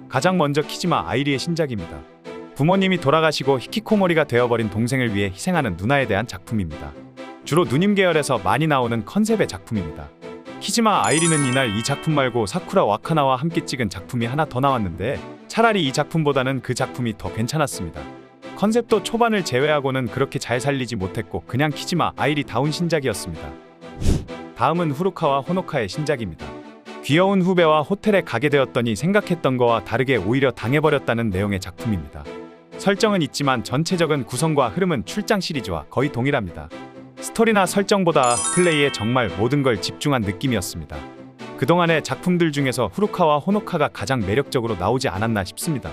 가장 먼저 키지마 아이리의 신작입니다. 부모님이 돌아가시고 히키코모리가 되어버린 동생을 위해 희생하는 누나에 대한 작품입니다. 주로 누님 계열에서 많이 나오는 컨셉의 작품입니다. 키지마 아이리는 이날 이 작품 말고 사쿠라 와카나와 함께 찍은 작품이 하나 더 나왔는데 차라리 이 작품보다는 그 작품이 더 괜찮았습니다. 컨셉도 초반을 제외하고는 그렇게 잘 살리지 못했고 그냥 키지마 아이리다운 신작이었습니다. 다음은 후루카와 호노카의 신작입니다. 귀여운 후배와 호텔에 가게 되었더니 생각했던 거와 다르게 오히려 당해버렸다는 내용의 작품입니다. 설정은 있지만 전체적인 구성과 흐름은 출장 시리즈와 거의 동일합니다. 스토리나 설정보다 플레이에 정말 모든 걸 집중한 느낌이었습니다. 그동안의 작품들 중에서 후루카와 호노카가 가장 매력적으로 나오지 않았나 싶습니다.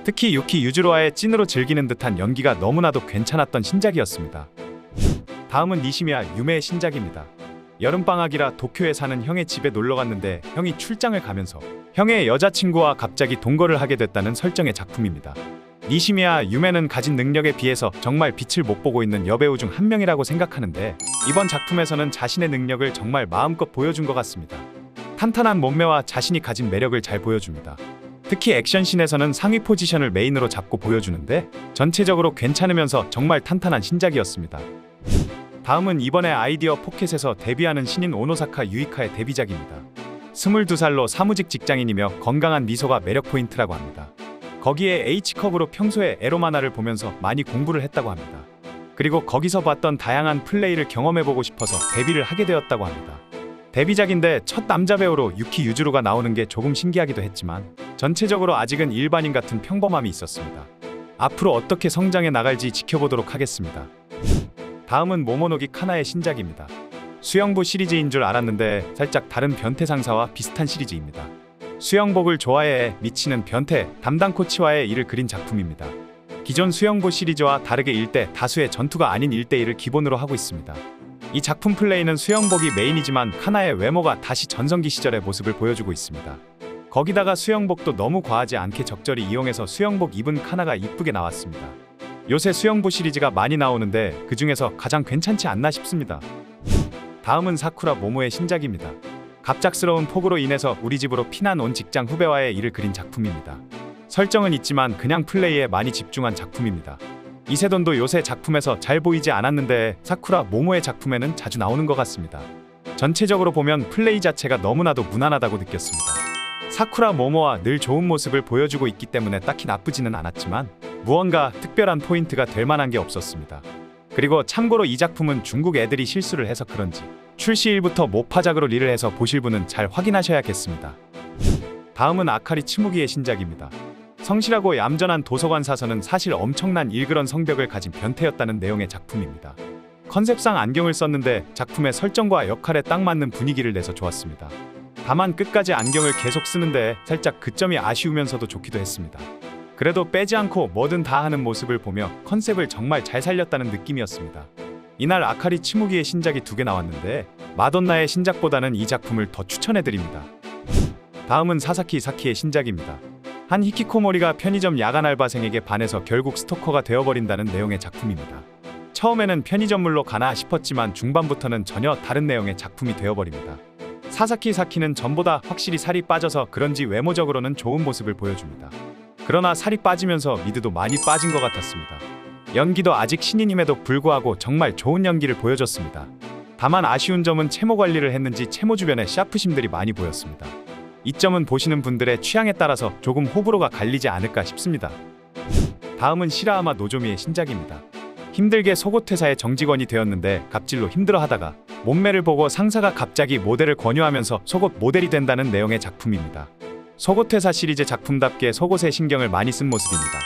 특히 유키 유즈루와의 찐으로 즐기는 듯한 연기가 너무나도 괜찮았던 신작이었습니다. 다음은 니시미야 유메의 신작입니다. 여름방학이라 도쿄에 사는 형의 집에 놀러갔는데 형이 출장을 가면서 형의 여자친구와 갑자기 동거를 하게 됐다는 설정의 작품입니다. 니시미야 유메는 가진 능력에 비해서 정말 빛을 못 보고 있는 여배우 중 한 명이라고 생각하는데 이번 작품에서는 자신의 능력을 정말 마음껏 보여준 것 같습니다. 탄탄한 몸매와 자신이 가진 매력을 잘 보여줍니다. 특히 액션씬에서는 상위 포지션을 메인으로 잡고 보여주는데 전체적으로 괜찮으면서 정말 탄탄한 신작이었습니다. 다음은 이번에 아이디어 포켓에서 데뷔하는 신인 오노사카 유이카의 데뷔작입니다. 22살로 사무직 직장인이며 건강한 미소가 매력 포인트라고 합니다. 거기에 H컵으로 평소에 에로 만화를 보면서 많이 공부를 했다고 합니다. 그리고 거기서 봤던 다양한 플레이를 경험해보고 싶어서 데뷔를 하게 되었다고 합니다. 데뷔작인데 첫 남자 배우로 유키 유즈루가 나오는 게 조금 신기하기도 했지만 전체적으로 아직은 일반인 같은 평범함이 있었습니다. 앞으로 어떻게 성장해 나갈지 지켜보도록 하겠습니다. 다음은 모모노기 카나의 신작입니다. 수영부 시리즈인 줄 알았는데 살짝 다른 변태 상사와 비슷한 시리즈입니다. 수영복을 좋아해 미치는 변태 담당 코치와의 일을 그린 작품입니다. 기존 수영부 시리즈와 다르게 1대 다수의 전투가 아닌 1대1을 기본으로 하고 있습니다. 이 작품 플레이는 수영복이 메인이지만 카나의 외모가 다시 전성기 시절의 모습을 보여주고 있습니다. 거기다가 수영복도 너무 과하지 않게 적절히 이용해서 수영복 입은 카나가 이쁘게 나왔습니다. 요새 수영부 시리즈가 많이 나오는데 그 중에서 가장 괜찮지 않나 싶습니다. 다음은 사쿠라 모모의 신작입니다. 갑작스러운 폭우로 인해서 우리 집으로 피난 온 직장 후배와의 일을 그린 작품입니다. 설정은 있지만 그냥 플레이에 많이 집중한 작품입니다. 이세돈도 요새 작품에서 잘 보이지 않았는데 사쿠라 모모의 작품에는 자주 나오는 것 같습니다. 전체적으로 보면 플레이 자체가 너무나도 무난하다고 느꼈습니다. 사쿠라 모모와 늘 좋은 모습을 보여주고 있기 때문에 딱히 나쁘지는 않았지만 무언가 특별한 포인트가 될 만한 게 없었습니다. 그리고 참고로 이 작품은 중국 애들이 실수를 해서 그런지 출시일부터 모파작으로 릴을 해서 보실 분은 잘 확인하셔야겠습니다. 다음은 아카리 츠무기의 신작입니다. 성실하고 얌전한 도서관 사서는 사실 엄청난 일그런 성벽을 가진 변태였다는 내용의 작품입니다. 컨셉상 안경을 썼는데 작품의 설정과 역할에 딱 맞는 분위기를 내서 좋았습니다. 다만 끝까지 안경을 계속 쓰는데 살짝 그 점이 아쉬우면서도 좋기도 했습니다. 그래도 빼지 않고 뭐든 다 하는 모습을 보며 컨셉을 정말 잘 살렸다는 느낌이었습니다. 이날 아카리 츠무기의 신작이 2개 나왔는데 마돈나의 신작보다는 이 작품을 더 추천해드립니다. 다음은 사사키 사키의 신작입니다. 한 히키코모리가 편의점 야간 알바생에게 반해서 결국 스토커가 되어버린다는 내용의 작품입니다. 처음에는 편의점물로 가나 싶었지만 중반부터는 전혀 다른 내용의 작품이 되어버립니다. 사사키 사키는 전보다 확실히 살이 빠져서 그런지 외모적으로는 좋은 모습을 보여줍니다. 그러나 살이 빠지면서 미드도 많이 빠진 것 같았습니다. 연기도 아직 신인임에도 불구하고 정말 좋은 연기를 보여줬습니다. 다만 아쉬운 점은 채모 관리를 했는지 채모 주변에 샤프심들이 많이 보였습니다. 이 점은 보시는 분들의 취향에 따라서 조금 호불호가 갈리지 않을까 싶습니다. 다음은 시라하마 노조미의 신작입니다. 힘들게 속옷 회사의 정직원이 되었는데 갑질로 힘들어하다가 몸매를 보고 상사가 갑자기 모델을 권유하면서 속옷 모델이 된다는 내용의 작품입니다. 속옷 회사 시리즈 작품답게 속옷에 신경을 많이 쓴 모습입니다.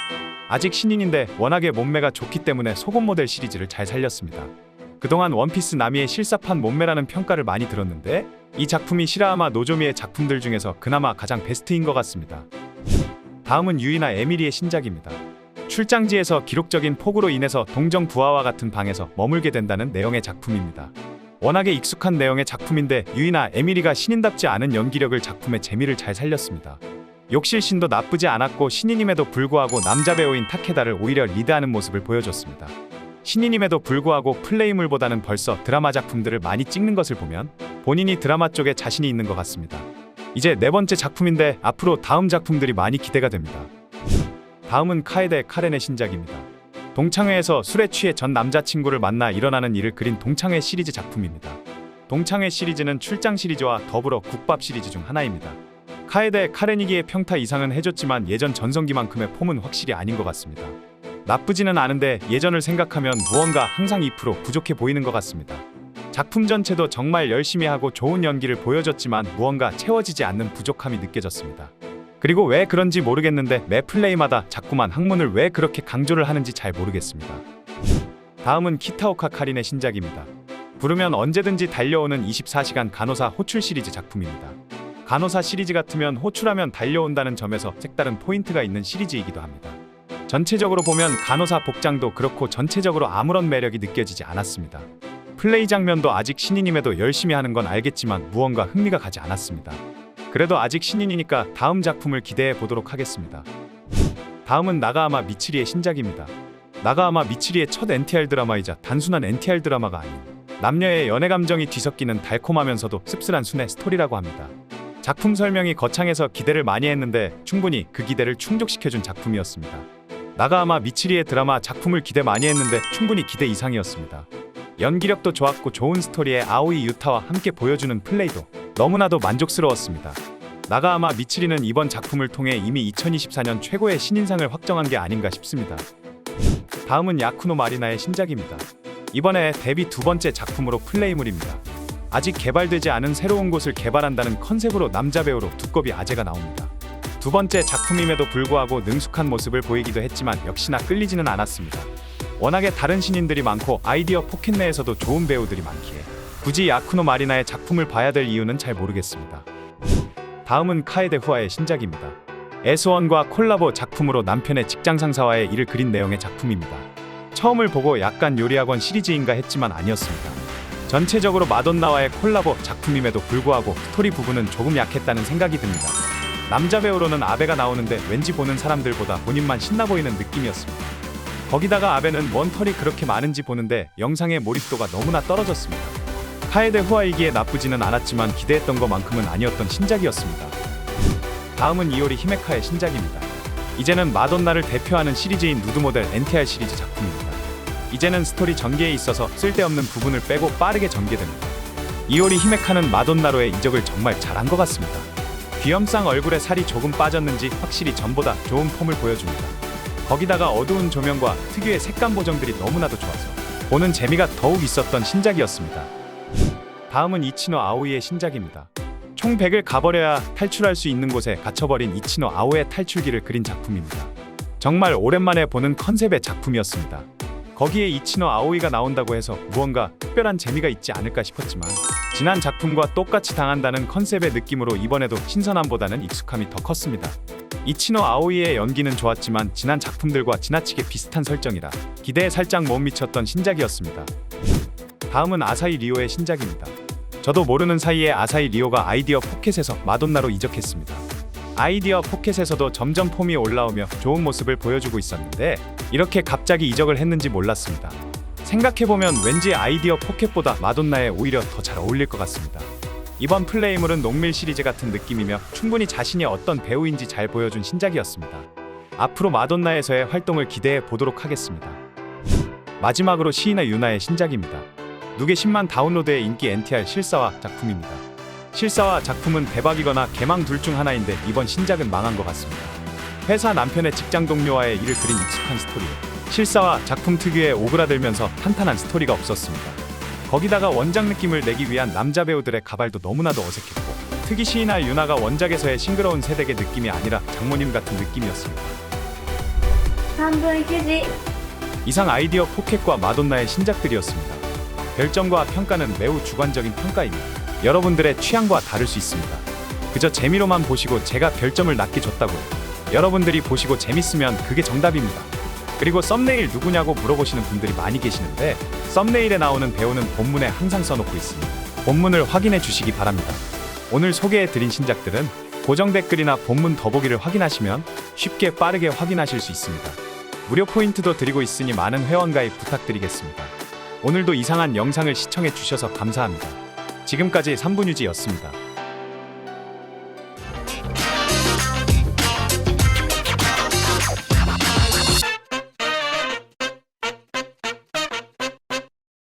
아직 신인인데 워낙에 몸매가 좋기 때문에 속옷 모델 시리즈를 잘 살렸습니다. 그동안 원피스 나미의 실사판 몸매라는 평가를 많이 들었는데 이 작품이 시라하마 노조미의 작품들 중에서 그나마 가장 베스트인 것 같습니다. 다음은 유이나 에미리의 신작입니다. 출장지에서 기록적인 폭우로 인해서 동정 부하와 같은 방에서 머물게 된다는 내용의 작품입니다. 워낙에 익숙한 내용의 작품인데 유이나 에미리가 신인답지 않은 연기력을 작품의 재미를 잘 살렸습니다. 욕실신도 나쁘지 않았고 신인임에도 불구하고 남자 배우인 타케다를 오히려 리드하는 모습을 보여줬습니다. 신인임에도 불구하고 플레이물보다는 벌써 드라마 작품들을 많이 찍는 것을 보면 본인이 드라마 쪽에 자신이 있는 것 같습니다. 이제 네 번째 작품인데 앞으로 다음 작품들이 많이 기대가 됩니다. 다음은 카에데 카렌의 신작입니다. 동창회에서 술에 취해 전 남자친구를 만나 일어나는 일을 그린 동창회 시리즈 작품입니다. 동창회 시리즈는 출장 시리즈와 더불어 국밥 시리즈 중 하나입니다. 카에데 카렌이기에 평타 이상은 해줬지만 예전 전성기만큼의 폼은 확실히 아닌 것 같습니다. 나쁘지는 않은데 예전을 생각하면 무언가 항상 2% 부족해 보이는 것 같습니다. 작품 전체도 정말 열심히 하고 좋은 연기를 보여줬지만 무언가 채워지지 않는 부족함이 느껴졌습니다. 그리고 왜 그런지 모르겠는데 매 플레이마다 자꾸만 학문을 왜 그렇게 강조를 하는지 잘 모르겠습니다. 다음은 키타오카 카린의 신작입니다. 부르면 언제든지 달려오는 24시간 간호사 호출 시리즈 작품입니다. 간호사 시리즈 같으면 호출하면 달려온다는 점에서 색다른 포인트가 있는 시리즈이기도 합니다. 전체적으로 보면 간호사 복장도 그렇고 전체적으로 아무런 매력이 느껴지지 않았습니다. 플레이 장면도 아직 신인임에도 열심히 하는 건 알겠지만 무언가 흥미가 가지 않았습니다. 그래도 아직 신인이니까 다음 작품을 기대해 보도록 하겠습니다. 다음은 나가하마 미츠리의 신작입니다. 나가하마 미츠리의 첫 NTR 드라마이자 단순한 NTR 드라마가 아닌 남녀의 연애 감정이 뒤섞이는 달콤하면서도 씁쓸한 순애 스토리라고 합니다. 작품 설명이 거창해서 기대를 많이 했는데 충분히 그 기대를 충족시켜준 작품이었습니다. 나가하마 미츠리의 드라마 작품을 기대 많이 했는데 충분히 기대 이상이었습니다. 연기력도 좋았고 좋은 스토리에 아오이 유타와 함께 보여주는 플레이도 너무나도 만족스러웠습니다. 나가하마 미츠리는 이번 작품을 통해 이미 2024년 최고의 신인상을 확정한 게 아닌가 싶습니다. 다음은 야쿠노 마리나의 신작입니다. 이번에 데뷔 두 번째 작품으로 플레이물입니다. 아직 개발되지 않은 새로운 곳을 개발한다는 컨셉으로 남자 배우로 두꺼비 아재가 나옵니다. 두 번째 작품임에도 불구하고 능숙한 모습을 보이기도 했지만 역시나 끌리지는 않았습니다. 워낙에 다른 신인들이 많고 아이디어 포켓 내에서도 좋은 배우들이 많기에 굳이 야쿠노 마리나의 작품을 봐야 될 이유는 잘 모르겠습니다. 다음은 카에데 후아의 신작입니다. 에스원과 콜라보 작품으로 남편의 직장 상사와의 일을 그린 내용의 작품입니다. 처음을 보고 약간 요리학원 시리즈인가 했지만 아니었습니다. 전체적으로 마돈나와의 콜라보 작품임에도 불구하고 스토리 부분은 조금 약했다는 생각이 듭니다. 남자 배우로는 아베가 나오는데 왠지 보는 사람들보다 본인만 신나 보이는 느낌이었습니다. 거기다가 아베는 뭔 털이 그렇게 많은지 보는데 영상의 몰입도가 너무나 떨어졌습니다. 카에데 후아이기에 나쁘지는 않았지만 기대했던 것만큼은 아니었던 신작이었습니다. 다음은 이오리 히메카의 신작입니다. 이제는 마돈나를 대표하는 시리즈인 누드 모델 NTR 시리즈 작품입니다. 이제는 스토리 전개에 있어서 쓸데없는 부분을 빼고 빠르게 전개됩니다. 이오리 히메카는 마돈나로의 이적을 정말 잘한 것 같습니다. 귀염상 얼굴에 살이 조금 빠졌는지 확실히 전보다 좋은 폼을 보여줍니다. 거기다가 어두운 조명과 특유의 색감 보정들이 너무나도 좋아서 보는 재미가 더욱 있었던 신작이었습니다. 다음은 이치노 아오이의 신작입니다. 총 100을 가버려야 탈출할 수 있는 곳에 갇혀버린 이치노 아오의 탈출기를 그린 작품입니다. 정말 오랜만에 보는 컨셉의 작품이었습니다. 거기에 이치노 아오이가 나온다고 해서 무언가 특별한 재미가 있지 않을까 싶었지만 지난 작품과 똑같이 당한다는 컨셉의 느낌으로 이번에도 신선함보다는 익숙함이 더 컸습니다. 이치노 아오이의 연기는 좋았지만 지난 작품들과 지나치게 비슷한 설정이라 기대에 살짝 못 미쳤던 신작이었습니다. 다음은 아사히 리오의 신작입니다. 저도 모르는 사이에 아사히 리오가 아이디어 포켓에서 마돈나로 이적했습니다. 아이디어 포켓에서도 점점 폼이 올라오며 좋은 모습을 보여주고 있었는데 이렇게 갑자기 이적을 했는지 몰랐습니다. 생각해보면 왠지 아이디어 포켓보다 마돈나에 오히려 더 잘 어울릴 것 같습니다. 이번 플레이물은 농밀 시리즈 같은 느낌이며 충분히 자신이 어떤 배우인지 잘 보여준 신작이었습니다. 앞으로 마돈나에서의 활동을 기대해 보도록 하겠습니다. 마지막으로 시이나 유나의 신작입니다. 누게 10만 다운로드의 인기 NTR 실사화 작품입니다. 실사화 작품은 대박이거나 개망 둘 중 하나인데 이번 신작은 망한 것 같습니다. 회사 남편의 직장 동료와의 일을 그린 익숙한 스토리에 실사화 작품 특유의 오그라들면서 탄탄한 스토리가 없었습니다. 거기다가 원작 느낌을 내기 위한 남자 배우들의 가발도 너무나도 어색했고 특히 시이나 유나가 원작에서의 싱그러운 새댁의 느낌이 아니라 장모님 같은 느낌이었습니다. 이상 아이디어 포켓과 마돈나의 신작들이었습니다. 별점과 평가는 매우 주관적인 평가입니다. 여러분들의 취향과 다를 수 있습니다. 그저 재미로만 보시고 제가 별점을 낮게 줬다고요. 여러분들이 보시고 재밌으면 그게 정답입니다. 그리고 썸네일 누구냐고 물어보시는 분들이 많이 계시는데 썸네일에 나오는 배우는 본문에 항상 써놓고 있으니 본문을 확인해 주시기 바랍니다. 오늘 소개해드린 신작들은 고정 댓글이나 본문 더보기를 확인하시면 쉽게 빠르게 확인하실 수 있습니다. 무료 포인트도 드리고 있으니 많은 회원 가입 부탁드리겠습니다. 오늘도 이상한 영상을 시청해 주셔서 감사합니다. 지금까지 3분유지였습니다.